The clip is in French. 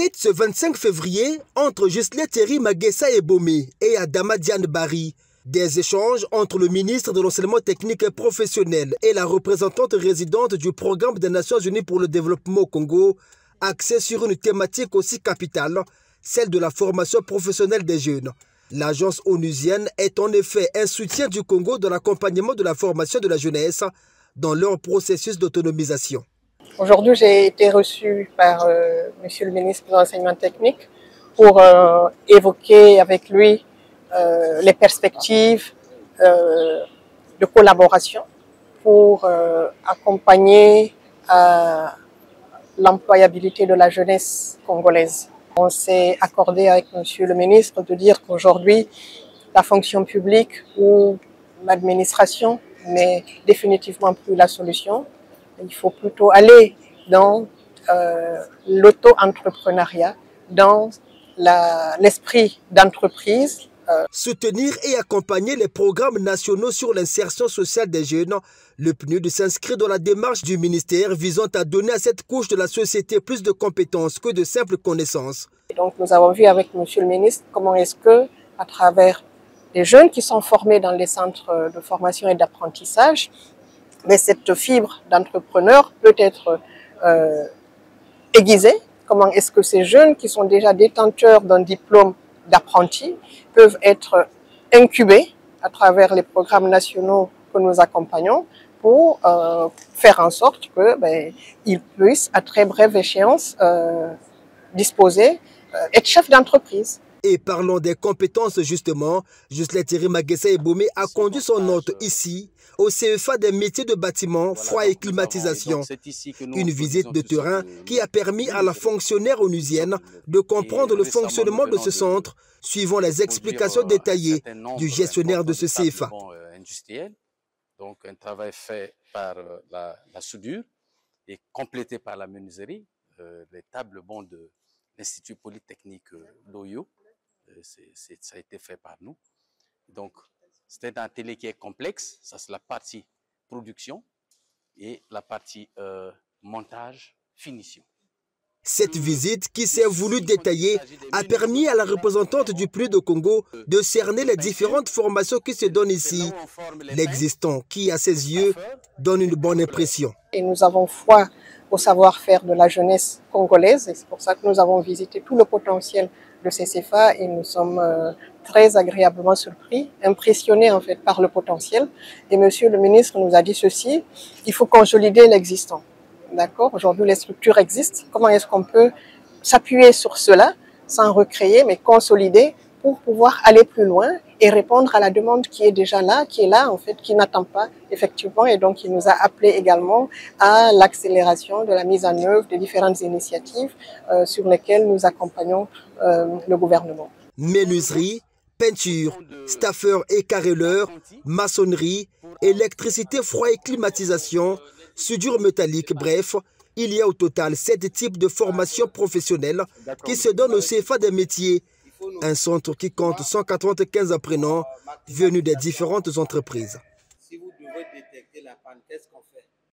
Visite ce 25 février entre Ghislain Thierry Magessa Ebomé et Adama Diane Barry. Des échanges entre le ministre de l'Enseignement technique et professionnel et la représentante résidente du Programme des Nations Unies pour le développement au Congo, axés sur une thématique aussi capitale, celle de la formation professionnelle des jeunes. L'agence onusienne est en effet un soutien du Congo dans l'accompagnement de la formation de la jeunesse dans leur processus d'autonomisation. Aujourd'hui, j'ai été reçue par Monsieur le ministre de l'Enseignement technique pour évoquer avec lui les perspectives de collaboration pour accompagner l'employabilité de la jeunesse congolaise. On s'est accordé avec Monsieur le ministre de dire qu'aujourd'hui, la fonction publique ou l'administration n'est définitivement plus la solution. Il faut plutôt aller dans l'auto-entrepreneuriat, dans l'esprit d'entreprise. Soutenir et accompagner les programmes nationaux sur l'insertion sociale des jeunes, le PNUD s'inscrit dans la démarche du ministère visant à donner à cette couche de la société plus de compétences que de simples connaissances. Et donc nous avons vu avec Monsieur le ministre comment est-ce que, à travers les jeunes qui sont formés dans les centres de formation et d'apprentissage, mais cette fibre d'entrepreneur peut être aiguisée. Comment est-ce que ces jeunes qui sont déjà détenteurs d'un diplôme d'apprenti peuvent être incubés à travers les programmes nationaux que nous accompagnons pour faire en sorte qu'ils puissent à très brève échéance disposer, être chef d'entreprise. Et parlant des compétences justement, Ghislain Thierry Magessa Ebomé a conduit son hôte ici au CFA des métiers de bâtiment, froid et climatisation. Une visite de terrain qui a permis à la fonctionnaire onusienne de comprendre le fonctionnement de ce centre, suivant les explications détaillées du gestionnaire de ce CFA. Donc un travail fait par la soudure et complété par la menuiserie, les tables bancs de l'Institut Polytechnique d'Oyo. Ça a été fait par nous. Donc, c'est un atelier qui est complexe. Ça, c'est la partie production et la partie montage, finition. Cette visite, qui s'est voulue détaillée, a permis à la représentante du PNUD au Congo de cerner les différentes formations qui se donnent ici. L'existant, qui, à ses yeux, donne une bonne impression. Et nous avons foi au savoir-faire de la jeunesse congolaise. Et c'est pour ça que nous avons visité tout le potentiel de ces CFA et nous sommes très agréablement surpris, impressionnés en fait par le potentiel. Et Monsieur le ministre nous a dit ceci, il faut consolider l'existant. D'accord? Aujourd'hui, les structures existent. Comment est-ce qu'on peut s'appuyer sur cela sans recréer, mais consolider pour pouvoir aller plus loin et répondre à la demande qui est déjà là, qui est là en fait, qui n'attend pas effectivement. Et donc, il nous a appelé également à l'accélération de la mise en œuvre des différentes initiatives sur lesquelles nous accompagnons le gouvernement. Menuiserie, peinture, staffeur et carreleur, maçonnerie, électricité, froid et climatisation, soudure métallique, bref, il y a au total 7 types de formations professionnelles qui se donnent au CFA des métiers. Un centre qui compte 195 apprenants venus des différentes entreprises. Si vous devez détecter la panne, qu'est-ce qu'on fait?